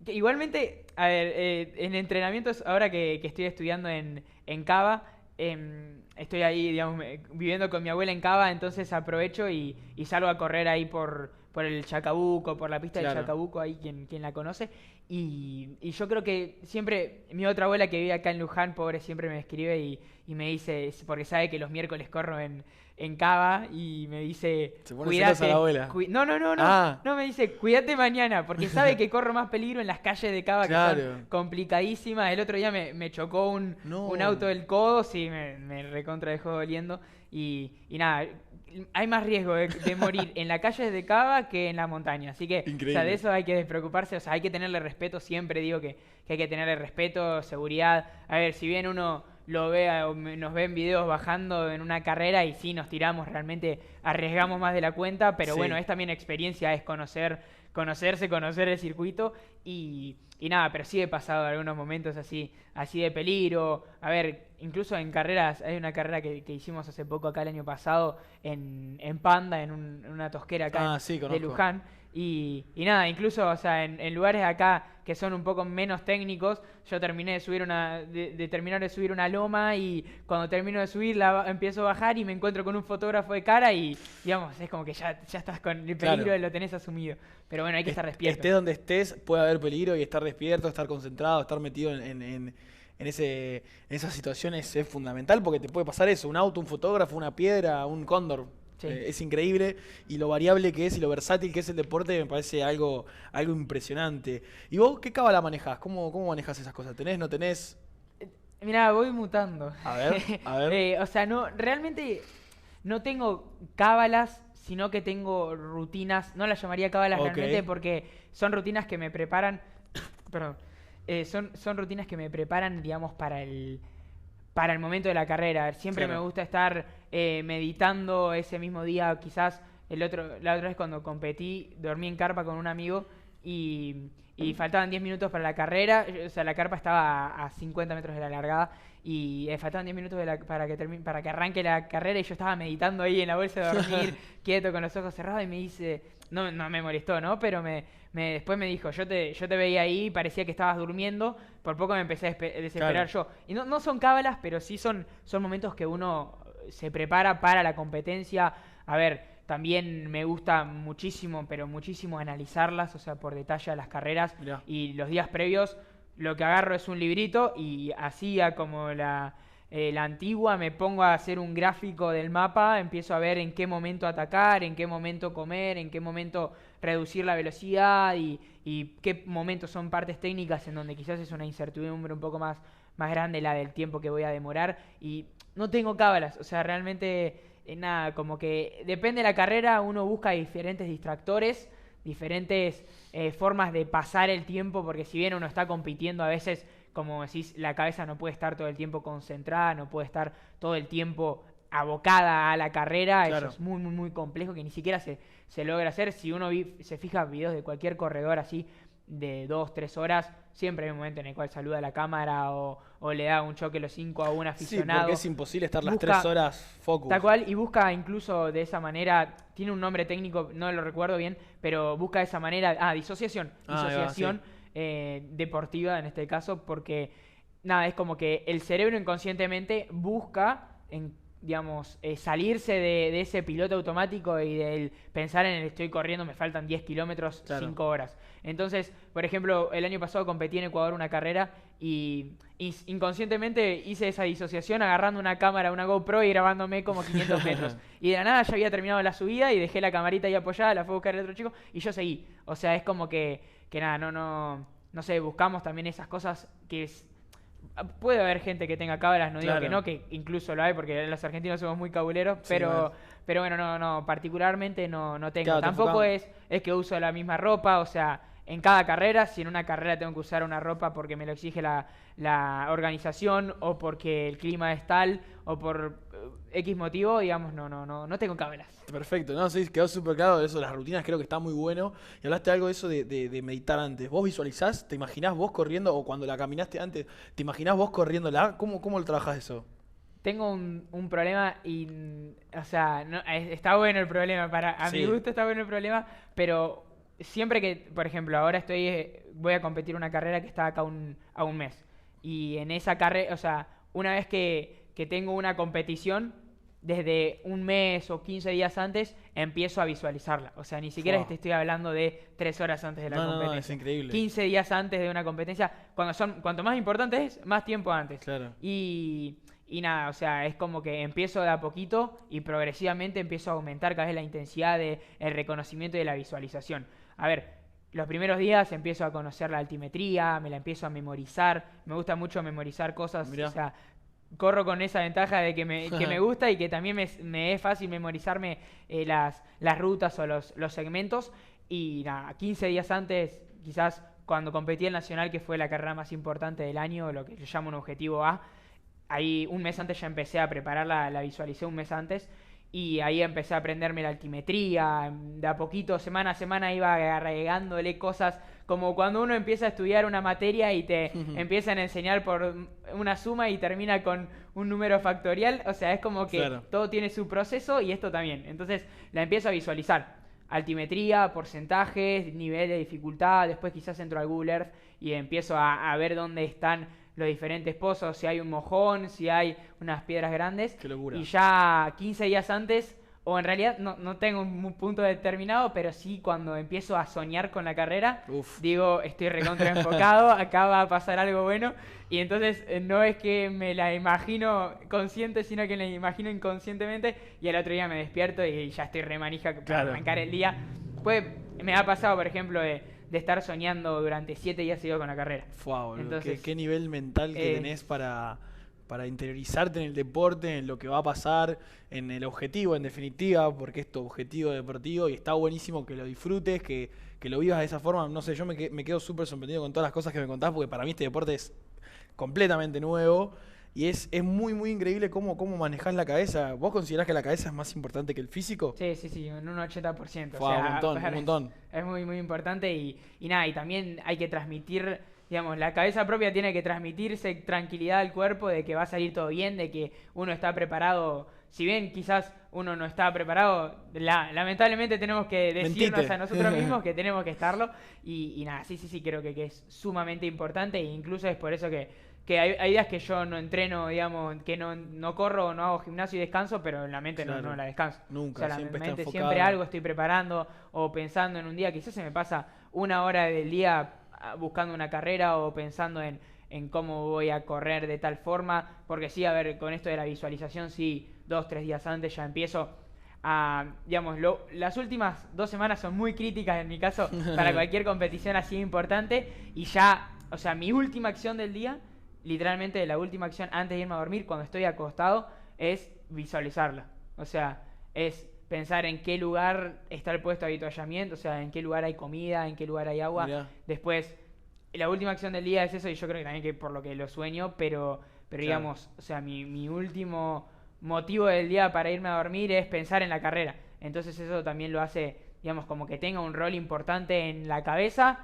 igualmente, a ver, en entrenamientos, ahora que estoy estudiando en Cava, estoy ahí, digamos, viviendo con mi abuela en Cava, entonces aprovecho y salgo a correr ahí por el Chacabuco, por la pista del Chacabuco, ahí quien la conoce. Y yo creo que siempre, mi otra abuela que vive acá en Luján, pobre, siempre me escribe y me dice, porque sabe que los miércoles corro en Cava, y me dice, cuídate. A la abuela. No, me dice, cuídate mañana, porque sabe que corro más peligro en las calles de Cava, que son complicadísimas. El otro día me chocó un auto del codo, sí, me recontra dejó doliendo, y nada, hay más riesgo de morir en la calle de Cava que en la montaña. Así que, o sea, de eso hay que despreocuparse. O sea, hay que tenerle respeto. Siempre digo que hay que tenerle respeto, seguridad. A ver, si bien uno lo ve o nos ve en videos bajando en una carrera y sí nos tiramos, realmente arriesgamos más de la cuenta, pero bueno, es también experiencia, es conocerse, conocer el circuito y nada, pero sí he pasado algunos momentos así de peligro. A ver, incluso en carreras, hay una carrera que hicimos hace poco acá el año pasado en Panda, en una tosquera acá de Luján. Y nada, incluso, o sea, en lugares acá que son un poco menos técnicos, yo terminé de terminar de subir una loma y cuando termino de subirla empiezo a bajar y me encuentro con un fotógrafo de cara y, digamos, es como que ya estás con el peligro, lo tenés asumido. Pero bueno, hay que estar despierto. Estés donde estés, puede haber peligro y estar despierto, estar concentrado, estar metido en esas situaciones es fundamental porque te puede pasar eso, un auto, un fotógrafo, una piedra, un cóndor. Sí. Es increíble y lo variable que es y lo versátil que es el deporte me parece algo impresionante. ¿Y vos qué cábala manejás? ¿Cómo manejás esas cosas? ¿Tenés, no tenés? Mirá, voy mutando. A ver, a ver. O sea, no, realmente no tengo cábalas, sino que tengo rutinas. No las llamaría cábalas Ok. realmente porque son rutinas que me preparan. Perdón. Son rutinas que me preparan, digamos, para el momento de la carrera. Siempre me Claro. gusta estar meditando ese mismo día. Quizás la otra vez cuando competí, dormí en carpa con un amigo y faltaban 10 minutos para la carrera. O sea, la carpa estaba a 50 metros de la largada y faltaban 10 minutos para que arranque la carrera y yo estaba meditando ahí en la bolsa de dormir, quieto, con los ojos cerrados y me dice, no me molestó, ¿no? Pero después me dijo, yo te veía ahí, parecía que estabas durmiendo, por poco me empecé a desesperar Claro. yo. Y no son cábalas, pero sí son momentos que uno se prepara para la competencia. A ver, también me gusta muchísimo, pero muchísimo analizarlas, o sea, por detalle a las carreras Mirá. y los días previos. Lo que agarro es un librito y hacía como la antigua, me pongo a hacer un gráfico del mapa, empiezo a ver en qué momento atacar, en qué momento comer, en qué momento reducir la velocidad y qué momentos son partes técnicas en donde quizás es una incertidumbre un poco más grande la del tiempo que voy a demorar y no tengo cábalas, o sea, realmente nada, como que depende de la carrera, uno busca diferentes distractores, diferentes formas de pasar el tiempo, porque si bien uno está compitiendo a veces, como decís, la cabeza no puede estar todo el tiempo concentrada, no puede estar todo el tiempo abocada a la carrera, eso Claro. es muy, muy, muy complejo que ni siquiera se logra hacer. Si uno se fija videos de cualquier corredor así, de 2, 3 horas, siempre hay un momento en el cual saluda a la cámara o le da un choque los 5 a un Sí, aficionado. porque es imposible estar las Busca, 3 horas focus. tal cual, y busca incluso de esa manera, tiene un nombre técnico, no lo recuerdo bien, pero busca de esa manera, disociación, Ah, ahí va, sí. deportiva en este caso, porque nada, es como que el cerebro inconscientemente busca, digamos, salirse de ese piloto automático y del pensar en el estoy corriendo, me faltan 10 kilómetros, Claro. 5 horas. Entonces, por ejemplo, el año pasado competí en Ecuador una carrera y inconscientemente hice esa disociación agarrando una cámara, una GoPro y grabándome como 500 metros. Y de la nada ya había terminado la subida y dejé la camarita ahí apoyada, la fue a buscar el otro chico y yo seguí. O sea, es como que nada, no sé, buscamos también esas cosas que puede haber gente que tenga cábalas, no digo Claro. que no, que incluso lo hay porque los argentinos somos muy cabuleros, Sí, pero, bueno. pero bueno, no, particularmente no tengo. Claro, te Tampoco enfocás. es que uso la misma ropa, o sea, en cada carrera, si en una carrera tengo que usar una ropa porque me lo exige la organización o porque el clima es tal o por X motivo, digamos, no tengo cábalas. Perfecto, no, sí, quedó súper claro eso, las rutinas creo que está muy bueno. Y hablaste algo de eso de meditar antes. ¿Vos visualizás, te imaginás vos corriendo, o cuando la caminaste antes, te imaginás vos corriéndola? ¿Cómo lo trabajás eso? Tengo un problema y, o sea, está bueno el problema, a mi Sí, gusto está bueno el problema, pero siempre que, por ejemplo, ahora voy a competir una carrera que está acá a un mes. Y en esa carrera, o sea, una vez que tengo una competición, desde un mes o 15 días antes, empiezo a visualizarla. O sea, ni siquiera Fua. te estoy hablando de 3 horas antes de la No, es competencia. increíble. 15 días antes de una competencia, cuanto más importante es, más tiempo antes. Claro. Y nada, o sea, es como que empiezo de a poquito y progresivamente empiezo a aumentar cada vez la intensidad del reconocimiento y de la visualización. A ver, los primeros días empiezo a conocer la altimetría, me la empiezo a memorizar, me gusta mucho memorizar cosas, Mirá. o sea, corro con esa ventaja de que me gusta y que también me es fácil memorizarme las rutas o los segmentos. Y nada, 15 días antes, quizás cuando competí el Nacional, que fue la carrera más importante del año, lo que yo llamo un objetivo A, ahí un mes antes ya empecé a prepararla, la visualicé un mes antes y ahí empecé a aprenderme la altimetría, de a poquito, semana a semana iba agregándole cosas, como cuando uno empieza a estudiar una materia y te empiezan a enseñar por una suma y termina con un número factorial, o sea, es como que Claro. todo tiene su proceso y esto también, entonces la empiezo a visualizar. Altimetría, porcentajes, nivel de dificultad, después quizás entro al Google Earth y empiezo a ver dónde están los diferentes pozos, si hay un mojón, si hay unas piedras grandes. Qué locura. Y ya 15 días antes, o en realidad no tengo un punto determinado, pero sí cuando empiezo a soñar con la carrera, Uf. digo, estoy recontra enfocado, acá va a pasar algo bueno. Y entonces no es que me la imagino consciente, sino que la imagino inconscientemente y al otro día me despierto y ya estoy remanija para Claro. arrancar el día. Me ha pasado, por ejemplo, de estar soñando durante 7 días seguidos con la carrera. Fua, boludo. Entonces, ¿Qué nivel mental que eh, tenés para para interiorizarte en el deporte, en lo que va a pasar, en el objetivo, en definitiva, porque es tu objetivo deportivo y está buenísimo que lo disfrutes, que lo vivas de esa forma. No sé, yo me quedo súper sorprendido con todas las cosas que me contás, porque para mí este deporte es completamente nuevo y es muy, muy increíble cómo manejás la cabeza. ¿Vos considerás que la cabeza es más importante que el físico? Sí, en un 80%. Fue un montón, un montón. Es muy, muy importante y nada, y también hay que transmitir, digamos, la cabeza propia tiene que transmitirse tranquilidad al cuerpo de que va a salir todo bien, de que uno está preparado. Si bien quizás uno no está preparado, lamentablemente tenemos que decirnos Mentite. a nosotros mismos que tenemos que estarlo. Y nada, sí, creo que es sumamente importante e incluso es por eso que hay días que yo no entreno, digamos, que no corro, no hago gimnasio y descanso, pero la mente Claro. no la descanso. Nunca, O sea, la siempre está mente enfocada. siempre algo estoy preparando o pensando en un día. Quizás se me pasa una hora del día buscando una carrera o pensando en cómo voy a correr de tal forma. Porque sí, a ver, con esto de la visualización, sí, 2-3 días antes ya empiezo a, digamos, las últimas 2 semanas son muy críticas en mi caso para cualquier competición así importante. Y ya, o sea, mi última acción del día, literalmente la última acción antes de irme a dormir, cuando estoy acostado, es visualizarla. O sea, es pensar en qué lugar está el puesto de avituallamiento, o sea, en qué lugar hay comida, en qué lugar hay agua. Mirá. Después, la última acción del día es eso, y yo creo que también que por lo que lo sueño, pero Claro. digamos, o sea, mi último motivo del día para irme a dormir es pensar en la carrera. Entonces eso también lo hace, digamos, como que tenga un rol importante en la cabeza,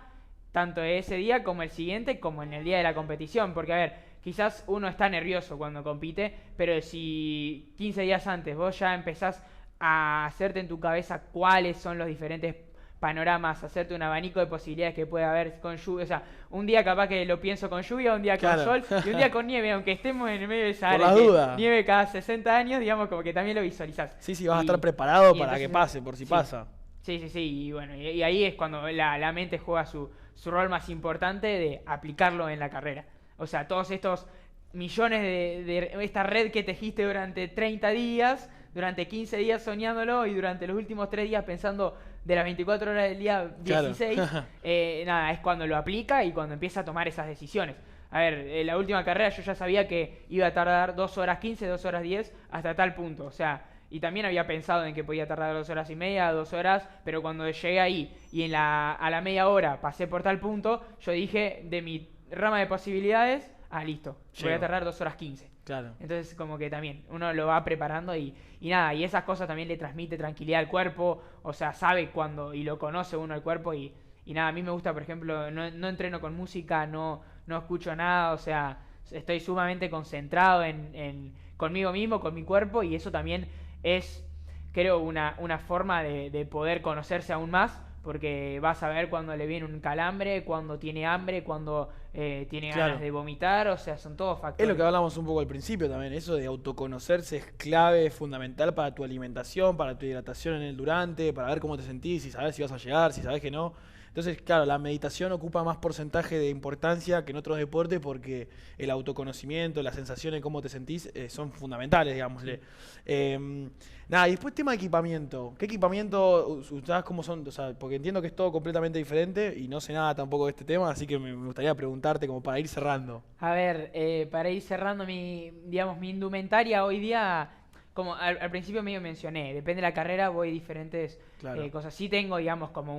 tanto ese día como el siguiente, como en el día de la competición. Porque, a ver, quizás uno está nervioso cuando compite, pero si 15 días antes vos ya empezás a hacerte en tu cabeza cuáles son los diferentes panoramas, hacerte un abanico de posibilidades que puede haber con lluvia, o sea, un día capaz que lo pienso con lluvia, un día con Claro. sol y un día con nieve, aunque estemos en el medio de Por Sahara, la que duda. nieve cada 60 años, digamos, como que también lo visualizás. Sí, vas a Y- estar preparado y para que entonces- pase, por si sí. pasa. Sí, y bueno, y ahí es cuando la mente juega su rol más importante de aplicarlo en la carrera. O sea, todos estos millones de esta red que tejiste durante 30 días, durante 15 días soñándolo y durante los últimos 3 días pensando de las 24 horas del día Claro. 16, nada, es cuando lo aplica y cuando empieza a tomar esas decisiones. A ver, la última carrera yo ya sabía que iba a tardar 2 horas 15, 2 horas 10, hasta tal punto. O sea, y también había pensado en que podía tardar 2 horas y media, 2 horas, pero cuando llegué ahí y a la media hora pasé por tal punto, yo dije, de mi rama de posibilidades, listo, voy a Llego. tardar 2 horas 15. Claro. Entonces como que también uno lo va preparando y nada, y esas cosas también le transmite tranquilidad al cuerpo, o sea, sabe cuándo y lo conoce uno al cuerpo y nada, a mí me gusta, por ejemplo, no entreno con música, no escucho nada, o sea, estoy sumamente concentrado conmigo mismo, con mi cuerpo y eso también es, creo, una forma de poder conocerse aún más. Porque vas a ver cuando le viene un calambre, cuando tiene hambre, cuando tiene Claro. ganas de vomitar, o sea, son todos factores. Es lo que hablamos un poco al principio también, eso de autoconocerse es clave, es fundamental para tu alimentación, para tu hidratación en el durante, para ver cómo te sentís, si sabes si vas a llegar, si sabes que no. Entonces, claro, la meditación ocupa más porcentaje de importancia que en otros deportes porque el autoconocimiento, las sensaciones, cómo te sentís, son fundamentales, digámosle. Nada, y después tema de equipamiento. ¿Qué equipamiento usás? ¿Cómo son? O sea, porque entiendo que es todo completamente diferente y no sé nada tampoco de este tema, así que me gustaría preguntarte como para ir cerrando. A ver, para ir cerrando digamos, mi indumentaria hoy día, como al principio medio mencioné, depende de la carrera, voy diferentes Claro. cosas. Sí tengo, digamos, como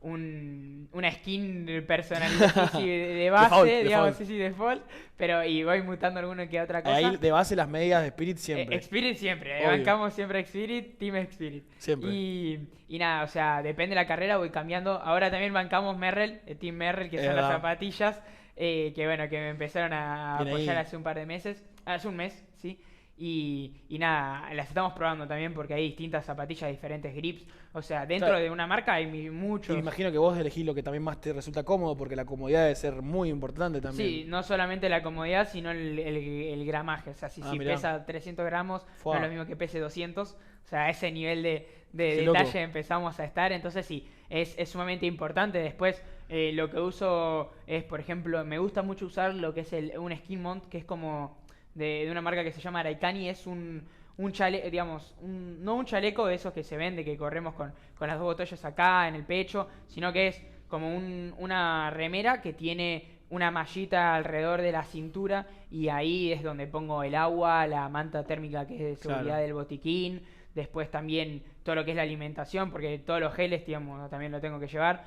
una skin personalizada sí, de base, Default, digamos, default. sí, default, pero y voy mutando alguna que otra cosa. Ahí de base las medidas de Spirit siempre. Spirit siempre, Obvio. bancamos siempre Spirit, Team Spirit. Siempre. Y nada, o sea, depende de la carrera, voy cambiando. Ahora también bancamos Merrell, Team Merrell, que Es son las verdad. zapatillas, que bueno, que me empezaron a Bien apoyar ahí. hace un par de meses, hace un mes, sí. Y nada, las estamos probando también porque hay distintas zapatillas, diferentes grips. O sea, dentro Claro. de una marca hay muchos. Y me imagino que vos elegís lo que también más te resulta cómodo porque la comodidad debe ser muy importante también. Sí, no solamente la comodidad, sino el gramaje. O sea, si Mirá. pesa 300 gramos, Fua. no es lo mismo que pese 200. O sea, a ese nivel de Qué detalle loco. empezamos a estar. Entonces, sí, es sumamente importante. Después, lo que uso es, por ejemplo, me gusta mucho usar lo que es un skin mount, que es como de una marca que se llama Araikani. Es un chaleco, digamos, no un chaleco de esos que se vende, que corremos con las 2 botellas acá en el pecho, sino que es como una remera que tiene una mallita alrededor de la cintura y ahí es donde pongo el agua, la manta térmica que es de seguridad del botiquín, después también todo lo que es la alimentación, porque todos los geles, digamos, también lo tengo que llevar,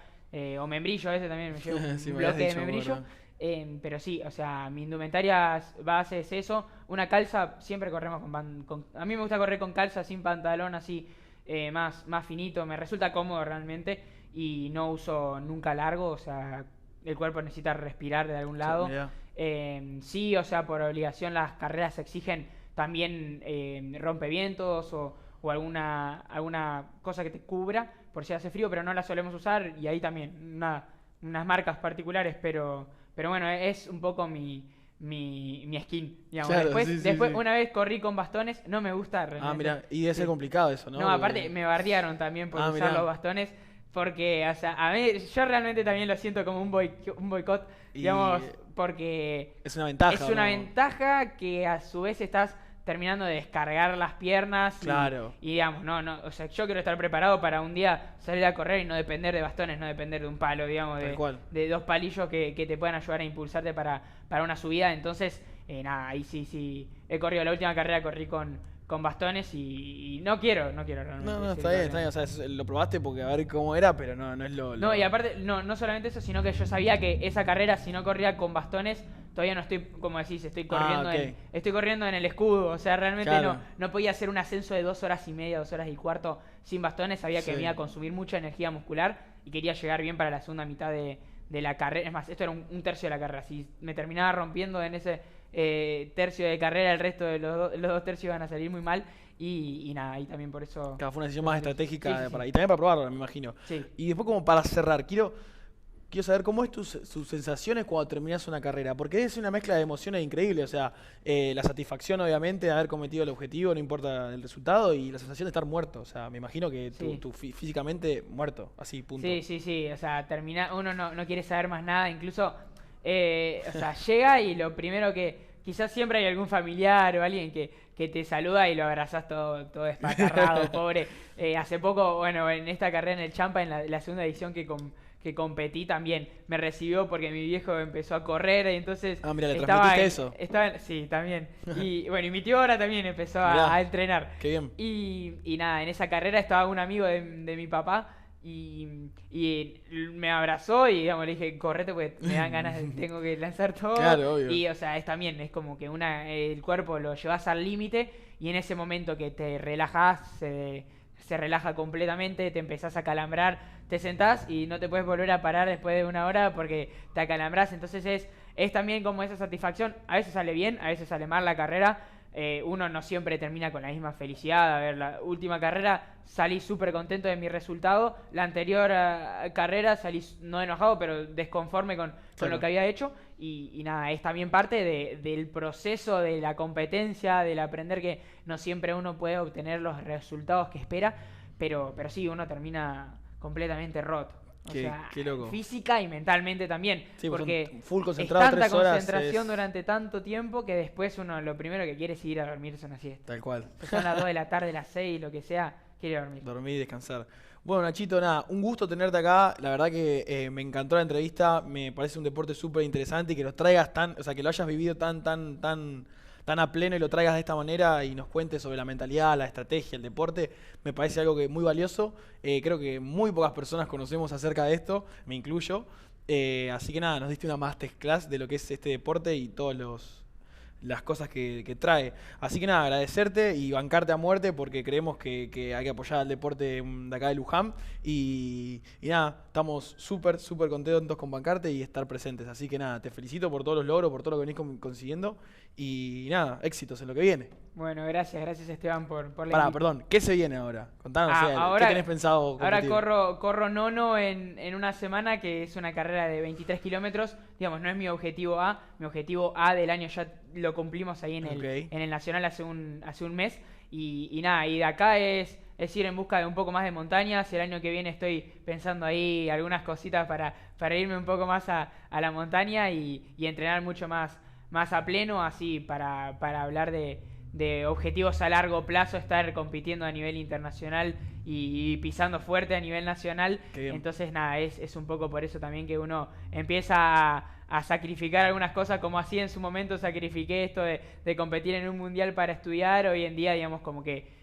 o membrillo, a veces también me llevo un Sí, me bloque habías de dicho, membrillo. bueno. Pero sí, o sea, mi indumentaria base es eso. Una calza, siempre corremos a mí me gusta correr con calza, sin pantalón, así, más finito. Me resulta cómodo realmente y no uso nunca largo, o sea, el cuerpo necesita respirar de algún lado. Mirá. Sí, o sea, por obligación las carreras exigen también rompevientos o alguna cosa que te cubra por si hace frío, pero no la solemos usar y ahí también unas marcas particulares, pero bueno, es un poco mi skin, digamos. Claro, Después sí. una vez corrí con bastones, no me gusta realmente. Mirá, y debe ser complicado eso, ¿no? No, aparte me bardearon también por usar mirá. los bastones, porque, o sea, a mí, yo realmente también lo siento como un boicot, digamos, porque es una ventaja. es una ¿no? ventaja que a su vez estás terminando de descargar las piernas Claro. y digamos, no, o sea, yo quiero estar preparado para un día salir a correr y no depender de bastones, no depender de un palo, digamos, Tal cual. de dos palillos que te puedan ayudar a impulsarte para una subida. Entonces, nada, ahí sí, he corrido la última carrera, corrí con bastones y no quiero realmente. No, está bien, o sea, lo probaste porque a ver cómo era, pero no es lo... No, y aparte, no solamente eso, sino que yo sabía que esa carrera, si no corría con bastones, todavía no estoy, como decís, estoy corriendo, ok. estoy corriendo en el escudo. O sea, realmente Claro. no podía hacer un ascenso de 2 horas y media, 2 horas y cuarto sin bastones. Sabía que me iba a consumir mucha energía muscular y quería llegar bien para la segunda mitad de la carrera. Es más, esto era un tercio de la carrera. Si me terminaba rompiendo en ese tercio de carrera, el resto de los 2 tercios iban a salir muy mal. Y nada, y también por eso... Claro, fue una decisión más estratégica Sí. y también para probarlo, me imagino. Sí. Y después, como para cerrar, quiero saber cómo es tus sensaciones cuando terminas una carrera, porque es una mezcla de emociones increíble, o sea, la satisfacción obviamente de haber cometido el objetivo, no importa el resultado, y la sensación de estar muerto, o sea, me imagino que tú físicamente muerto, así, punto. Sí, o sea, uno no quiere saber más nada, incluso, o sea, llega y lo primero que, quizás siempre hay algún familiar o alguien que te saluda y lo abrazás todo despatarrado, pobre. Hace poco, bueno, en esta carrera en el Champa, en la segunda edición que competí también, me recibió porque mi viejo empezó a correr y entonces... Mira, ¿le transmitiste eso? Sí, también. Y bueno, y mi tío ahora también empezó a entrenar. Qué bien. Y nada, en esa carrera estaba un amigo de mi papá y me abrazó y digamos, le dije, correte porque me dan ganas, tengo que lanzar todo. Claro, obvio. Y o sea, es como que el cuerpo lo llevas al límite y en ese momento que te relajás, se relaja completamente, te empezás a calambrar, te sentás y no te puedes volver a parar después de una hora porque te acalambras. Entonces es también como esa satisfacción. A veces sale bien, a veces sale mal la carrera. Uno no siempre termina con la misma felicidad. A ver, la última carrera salí súper contento de mi resultado. La anterior carrera salí no enojado, pero desconforme con lo que había hecho. Y nada, es también parte del proceso de la competencia, del aprender que no siempre uno puede obtener los resultados que espera. Pero sí, uno termina completamente roto. Qué loco. Física y mentalmente también. Sí, porque full concentrado, es tanta 3 horas concentración durante tanto tiempo que después uno lo primero que quiere es ir a dormirse una siesta. Tal cual. Son las 2 de la tarde, las 6, lo que sea, quiere dormir. Dormir y descansar. Bueno, Nachito, nada, un gusto tenerte acá. La verdad que me encantó la entrevista. Me parece un deporte súper interesante y que los traigas o sea, que lo hayas vivido tan a pleno y lo traigas de esta manera y nos cuentes sobre la mentalidad, la estrategia, el deporte, me parece algo que muy valioso. Creo que muy pocas personas conocemos acerca de esto, me incluyo. Así que nada, nos diste una masterclass de lo que es este deporte y todas las cosas que trae. Así que nada, agradecerte y bancarte a muerte porque creemos que hay que apoyar al deporte de acá de Luján. Y nada, estamos súper contentos con bancarte y estar presentes. Así que nada, te felicito por todos los logros, por todo lo que venís consiguiendo. Y nada, éxitos en lo que viene. Bueno, gracias Esteban por la Pará, perdón, ¿qué se viene ahora? Contanos, ¿qué tenés pensado competir? Ahora corro nono en una semana, que es una carrera de 23 kilómetros. Digamos, no es mi objetivo A. Mi objetivo A del año ya lo cumplimos ahí en el Nacional hace un mes. Y nada, y de acá es ir en busca de un poco más de montañas. El año que viene estoy pensando ahí algunas cositas para irme un poco más a la montaña y entrenar mucho más a pleno, así para hablar de de objetivos a largo plazo, estar compitiendo a nivel internacional y pisando fuerte a nivel nacional. Entonces nada, es un poco por eso también que uno empieza a sacrificar algunas cosas, como así en su momento sacrifiqué esto de competir en un mundial para estudiar. Hoy en día, digamos, como que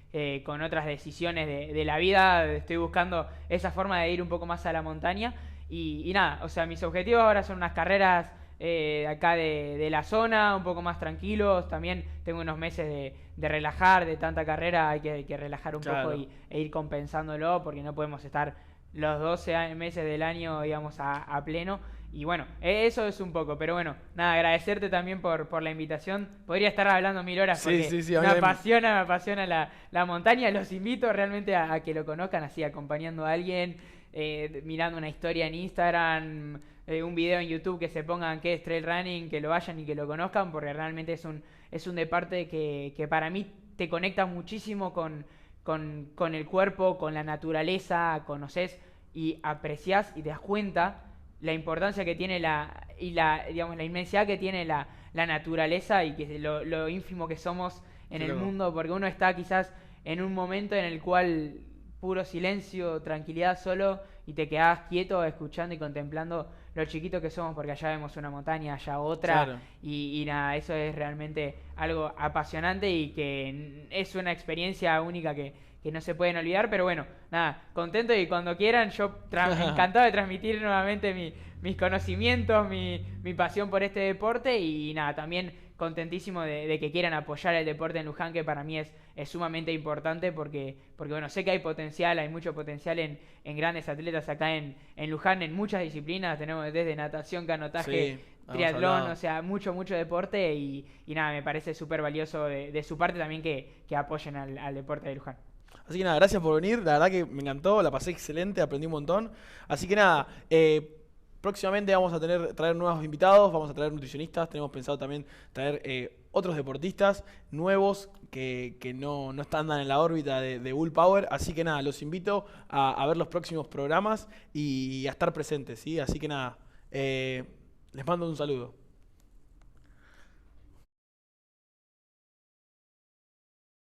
con otras decisiones de la vida estoy buscando esa forma de ir un poco más a la montaña. Y nada, o sea, mis objetivos ahora son unas carreras acá de la zona, un poco más tranquilos. También tengo unos meses de relajar, de tanta carrera hay que relajar un poco e ir compensándolo, porque no podemos estar los 12 meses del año, digamos, a pleno. Y bueno, eso es un poco, pero bueno, nada, agradecerte también por la invitación. Podría estar hablando 1000 horas porque me apasiona la montaña. Los invito realmente a que lo conozcan, así acompañando a alguien, mirando una historia en Instagram, un video en YouTube, que se pongan qué es trail running, que lo vayan y que lo conozcan, porque realmente es un deporte que para mí te conecta muchísimo con el cuerpo, con la naturaleza, conoces y apreciás y te das cuenta la importancia que tiene digamos, la inmensidad que tiene la naturaleza, y que lo ínfimo que somos en el mundo, porque uno está quizás en un momento en el cual puro silencio, tranquilidad solo, y te quedás quieto escuchando y contemplando lo chiquito que somos, porque allá vemos una montaña, allá otra, y nada, eso es realmente algo apasionante y que es una experiencia única que no se pueden olvidar. Pero bueno, nada, contento, y cuando quieran, yo encantado de transmitir nuevamente mis conocimientos, mi pasión por este deporte, y nada, también contentísimo de que quieran apoyar el deporte en Luján, que para mí es sumamente importante, porque bueno, sé que hay potencial, hay mucho potencial en grandes atletas acá en Luján, en muchas disciplinas. Tenemos desde natación, canotaje, triatlón, o sea, mucho deporte, y nada, me parece súper valioso de su parte también que apoyen al deporte de Luján. Así que nada, gracias por venir, la verdad que me encantó, la pasé excelente, aprendí un montón. Así que nada, próximamente vamos a traer nuevos invitados, vamos a traer nutricionistas, tenemos pensado también traer otros deportistas nuevos que no andan en la órbita de Bull Power. Así que nada, los invito a ver los próximos programas y a estar presentes, ¿sí? Así que nada, les mando un saludo.